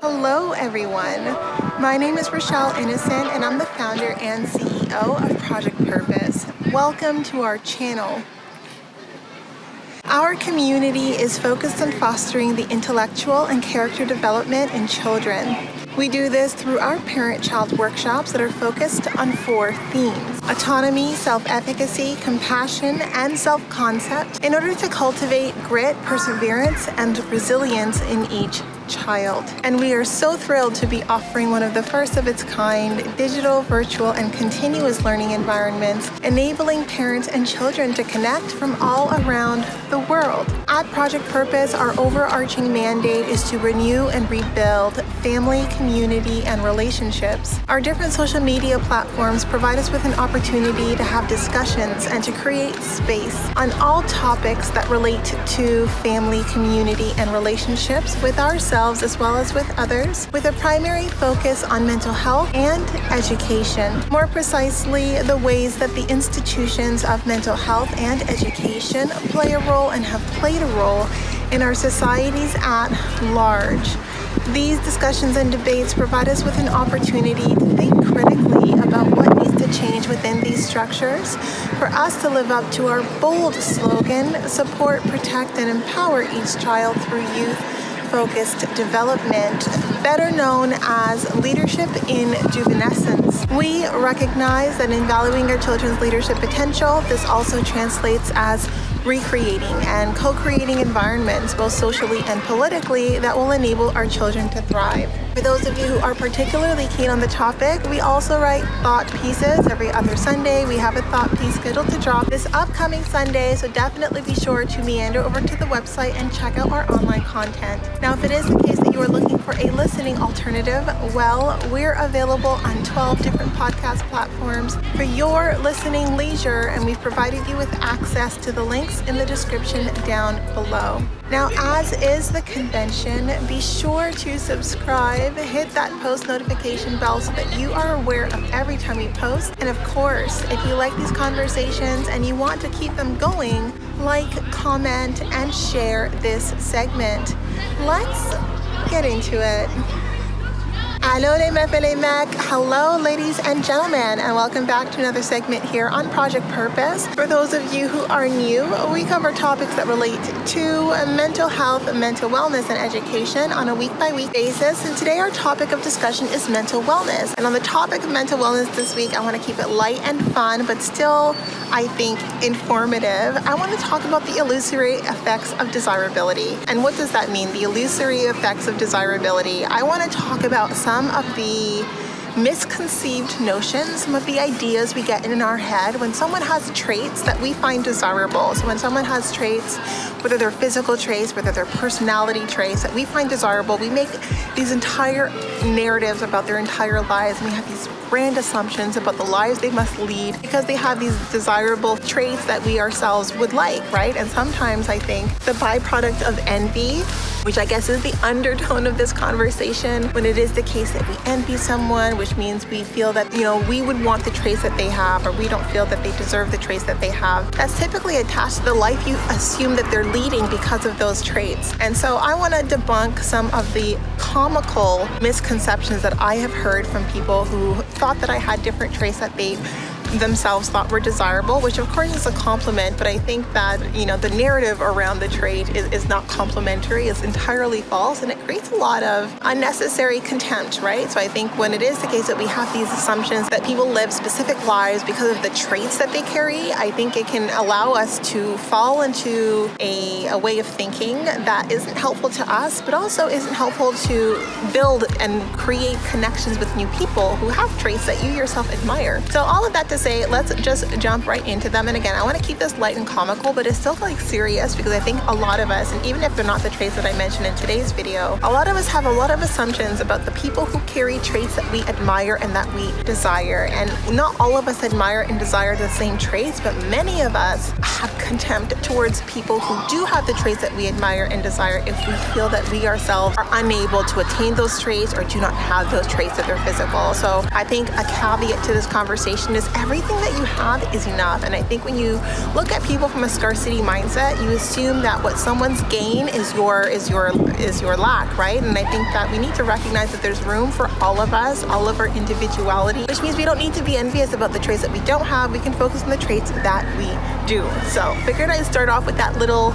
Hello, everyone. My name is Rochelle Innocent, and I'm the founder and CEO of Project Purpose. Welcome to our channel. Our community is focused on fostering the intellectual and character development in children. We do this through our parent-child workshops that are focused on 4 themes: autonomy, self-efficacy, compassion, and self-concept, in order to cultivate grit, perseverance, and resilience in each child. And we are so thrilled to be offering one of the first of its kind digital, virtual, and continuous learning environments, enabling parents and children to connect from all around the world. At Project Purpose, our overarching mandate is to renew and rebuild family, community, and relationships. Our different social media platforms provide us with an opportunity to have discussions and to create space on all topics that relate to family, community, and relationships with ourselves as well as with others, with a primary focus on mental health and education. More precisely, the ways that the institutions of mental health and education play a role and have played a role in our societies at large. These discussions and debates provide us with an opportunity to think critically about what needs to change within these structures for us to live up to our bold slogan: support, protect, and empower each child through youth-focused development, better known as leadership in juvenescence. We recognize that in valuing our children's leadership potential, this also translates as recreating and co-creating environments, both socially and politically, that will enable our children to thrive. For those of you who are particularly keen on the topic, we also write thought pieces every other Sunday. We have a thought piece scheduled to drop this upcoming Sunday, so definitely be sure to meander over to the website and check out our online content. Now, if it is the case that you are looking for a listening alternative, well, we're available on 12 different podcast platforms for your listening leisure, and we've provided you with access to the links in the description down below. Now, as is the convention, be sure to subscribe, hit that post notification bell so that you are aware of every time we post. And of course, if you like these conversations and you want to keep them going, like, comment, and share this segment. Let's get into it. Hello, ladies and gentlemen, and welcome back to another segment here on Project Purpose. For those of you who are new, we cover topics that relate to mental health, mental wellness, and education on a week-by-week basis. And today our topic of discussion is mental wellness. And on the topic of mental wellness this week, I want to keep it light and fun, but still, I think, informative. I want to talk about the illusory effects of desirability. And what does that mean, the illusory effects of desirability? I want to talk about some of the misconceived notions, some of the ideas we get in our head when someone has traits that we find desirable. So when someone has traits, whether they're physical traits, whether they're personality traits that we find desirable, we make these entire narratives about their entire lives, and we have these grand assumptions about the lives they must lead because they have these desirable traits that we ourselves would like, right? And sometimes I think the byproduct of envy, which I guess is the undertone of this conversation, when it is the case that we envy someone, which means we feel that, we would want the traits that they have, or we don't feel that they deserve the traits that they have. That's typically attached to the life you assume that they're leading because of those traits. And so I want to debunk some of the comical misconceptions that I have heard from people who thought that I had different traits that they themselves thought were desirable, which of course is a compliment, but I think that, the narrative around the trait is not complimentary, it's entirely false, and it creates a lot of unnecessary contempt, right? So I think when it is the case that we have these assumptions that people live specific lives because of the traits that they carry, I think it can allow us to fall into a way of thinking that isn't helpful to us, but also isn't helpful to build and create connections with new people who have traits that you yourself admire. So all of that to say, let's just jump right into them. And again, I want to keep this light and comical, but it's still serious, because I think a lot of us, and even if they're not the traits that I mentioned in today's video, a lot of us have a lot of assumptions about the people who carry traits that we admire and that we desire. And not all of us admire and desire the same traits, but many of us have contempt towards people who do have the traits that we admire and desire if we feel that we ourselves are unable to attain those traits or do not have those traits that they're physical. So I think a caveat to this conversation is everything that you have is enough. And I think when you look at people from a scarcity mindset, you assume that what someone's gain is your lack, right? And I think that we need to recognize that there's room for all of us, all of our individuality, which means we don't need to be envious about the traits that we don't have. We can focus on the traits that we do. So figured I'd start off with that little,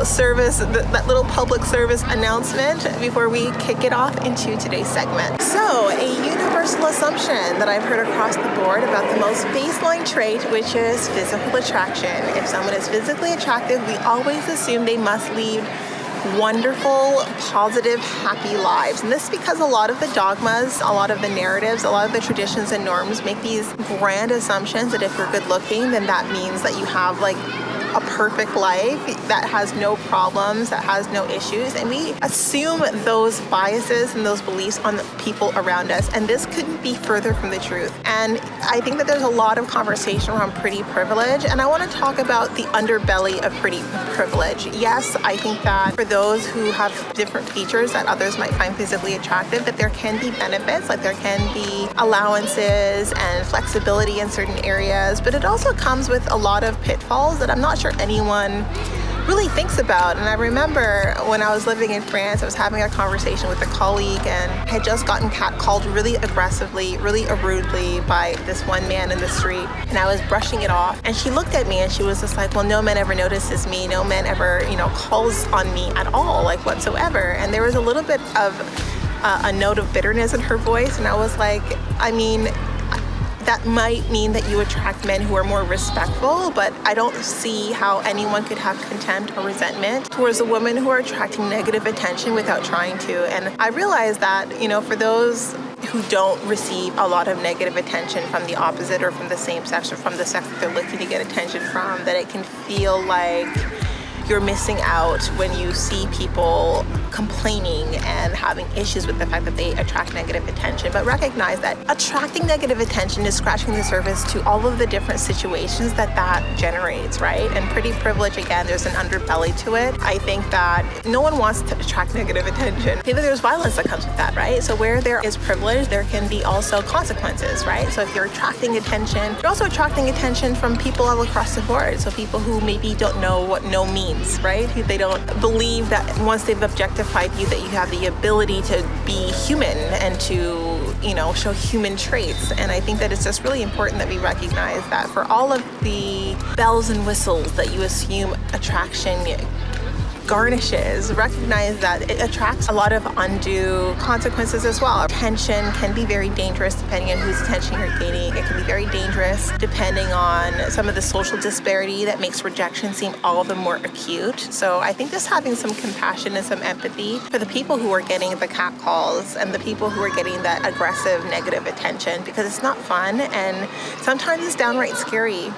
service, that little public service announcement before we kick it off into today's segment. So a universal assumption that I've heard across the board about the most baseline trait, which is physical attraction. If someone is physically attractive, we always assume they must lead wonderful, positive, happy lives. And this is because a lot of the dogmas, a lot of the narratives, a lot of the traditions and norms make these grand assumptions that if you're good looking, then that means that you have like a perfect life that has no problems, that has no issues. And we assume those biases and those beliefs on the people around us. And this couldn't be further from the truth. And I think that there's a lot of conversation around pretty privilege. And I want to talk about the underbelly of pretty privilege. Yes, I think that for those who have different features that others might find physically attractive, that there can be benefits, like there can be allowances and flexibility in certain areas. But it also comes with a lot of pitfalls that I'm not sure anyone really thinks about. And I remember when I was living in France, I was having a conversation with a colleague and I had just gotten catcalled really aggressively, really rudely by this one man in the street. And I was brushing it off. And she looked at me and she was just like, well, no man ever notices me. No man ever, calls on me at all, like whatsoever. And there was a little bit of a note of bitterness in her voice. And I was like, that might mean that you attract men who are more respectful, but I don't see how anyone could have contempt or resentment towards the women who are attracting negative attention without trying to. And I realized that, for those who don't receive a lot of negative attention from the opposite or from the same sex or from the sex that they're looking to get attention from, that it can feel like you're missing out when you see people complaining and having issues with the fact that they attract negative attention. But recognize that attracting negative attention is scratching the surface to all of the different situations that generates, right? And pretty privilege, again, there's an underbelly to it. I think that no one wants to attract negative attention. Maybe there's violence that comes with that, right? So where there is privilege, there can be also consequences, right? So if you're attracting attention, you're also attracting attention from people all across the board. So people who maybe don't know what no means, right? They don't believe that once they've objectified you that you have the ability to be human and to, show human traits. And I think that it's just really important that we recognize that for all of the bells and whistles that you assume attraction garnishes, recognize that it attracts a lot of undue consequences as well. Attention can be very dangerous depending on whose attention you're gaining. It can be very dangerous depending on some of the social disparity that makes rejection seem all the more acute. So I think just having some compassion and some empathy for the people who are getting the catcalls and the people who are getting that aggressive negative attention, because it's not fun and sometimes it's downright scary.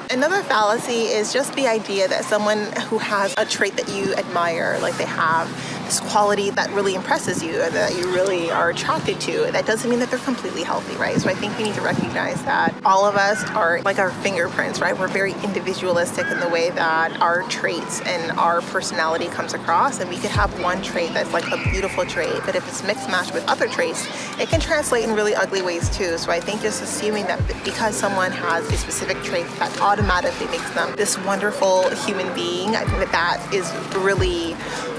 Another fallacy is just the idea that someone who has a trait that you admire, like they have this quality that really impresses you and that you really are attracted to, that doesn't mean that they're completely healthy, right? So I think we need to recognize that all of us are like our fingerprints, right? We're very individualistic in the way that our traits and our personality comes across, and we could have one trait that's like a beautiful trait, but if it's mixed matched with other traits, it can translate in really ugly ways too. So I think just assuming that because someone has a specific trait that automatically makes them this wonderful human being, I think that is really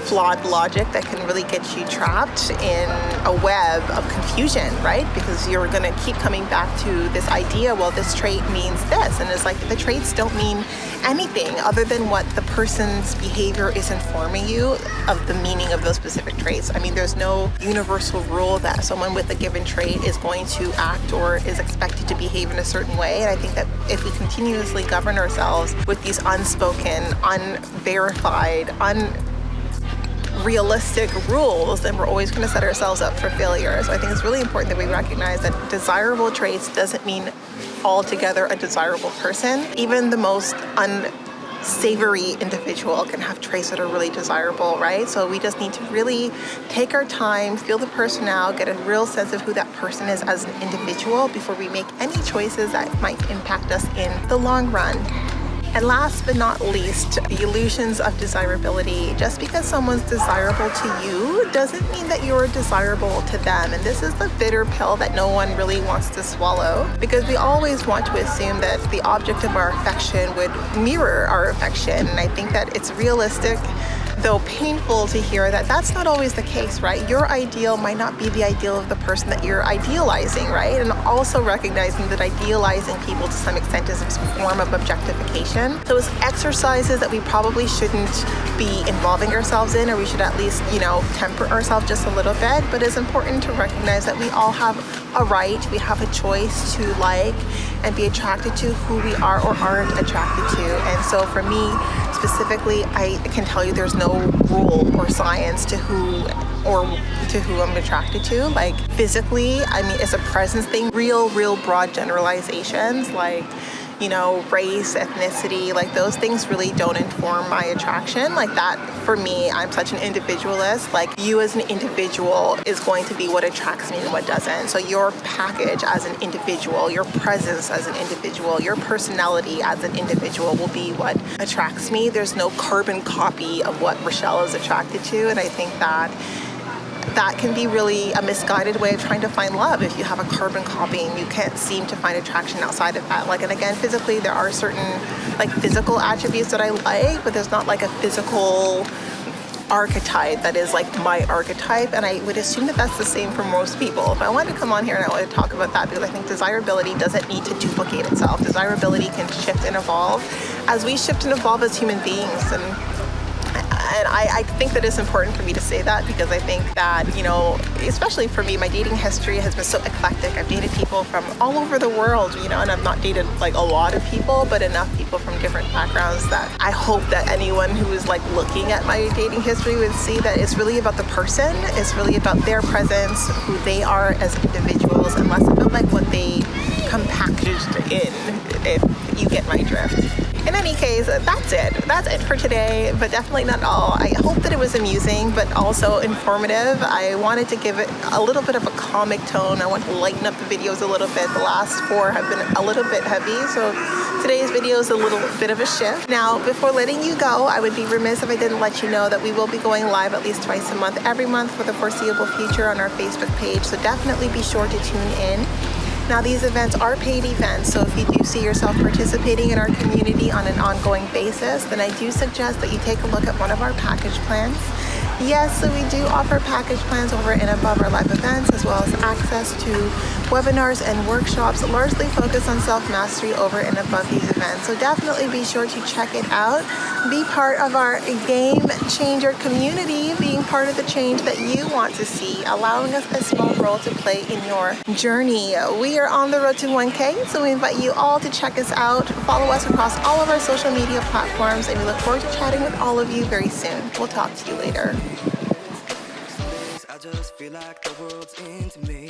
flawed logic that can really get you trapped in a web of confusion, right? Because you're going to keep coming back to this idea, well, this trait means this. And it's like the traits don't mean anything other than what the person's behavior is informing you of the meaning of those specific traits. I mean, there's no universal rule that someone with a given trait is going to act or is expected to behave in a certain way. And I think that if we continuously govern ourselves with these unspoken, unverified, unrealistic rules, then we're always going to set ourselves up for failure. So I think it's really important that we recognize that desirable traits doesn't mean altogether a desirable person. Even the most unsavory individual can have traits that are really desirable, right? So we just need to really take our time, feel the person out, get a real sense of who that person is as an individual before we make any choices that might impact us in the long run. And last but not least, the illusions of desirability. Just because someone's desirable to you doesn't mean that you're desirable to them. And this is the bitter pill that no one really wants to swallow, because we always want to assume that the object of our affection would mirror our affection. And I think that it's realistic, though painful, to hear that that's not always the case, right? Your ideal might not be the ideal of the person that you're idealizing, right? And also recognizing that idealizing people to some extent is a form of objectification. So it's exercises that we probably shouldn't be involving ourselves in, or we should at least, temper ourselves just a little bit. But it's important to recognize that we all have a right, we have a choice to like and be attracted to who we are or aren't attracted to. And so for me specifically, I can tell you there's no rule or science to who I'm attracted to. Like physically, it's a presence thing. Real broad generalizations like, race, ethnicity, like those things really don't inform my attraction. Like that, for me, I'm such an individualist. Like you as an individual is going to be what attracts me and what doesn't. So your package as an individual, your presence as an individual, your personality as an individual will be what attracts me. There's no carbon copy of what Rochelle is attracted to. And I think that can be really a misguided way of trying to find love. If you have a carbon copy and you can't seem to find attraction outside of that. And again, physically, there are certain physical attributes that I like, but there's not like a physical archetype that is like my archetype. And I would assume that that's the same for most people. If I wanted to come on here and I want to talk about that, because I think desirability doesn't need to duplicate itself. Desirability can shift and evolve as we shift and evolve as human beings. And I think that it's important for me to say that, because I think that, especially for me, my dating history has been so eclectic. I've dated people from all over the world, and I've not dated a lot of people, but enough people from different backgrounds that I hope that anyone who is looking at my dating history would see that it's really about the person. It's really about their presence, who they are as individuals, and less about what they come packaged in, if you get my drift. In any case, that's it. That's it for today, but definitely not all. I hope that it was amusing, but also informative. I wanted to give it a little bit of a comic tone. I want to lighten up the videos a little bit. The last 4 have been a little bit heavy, so today's video is a little bit of a shift. Now, before letting you go, I would be remiss if I didn't let you know that we will be going live at least twice a month, every month for the foreseeable future on our Facebook page, so definitely be sure to tune in. Now, these events are paid events, so if you do see yourself participating in our community on an ongoing basis, then I do suggest that you take a look at one of our package plans. Yes, so we do offer package plans over and above our live events, as well as access to webinars and workshops largely focused on self-mastery over and above these events. So definitely be sure to check it out. Be part of our game changer community, being part of the change that you want to see, allowing us a small role to play in your journey. We are on the road to 1K, so we invite you all to check us out. Follow us across all of our social media platforms, and we look forward to chatting with all of you very soon. We'll talk to you later. I just feel like the world's into me.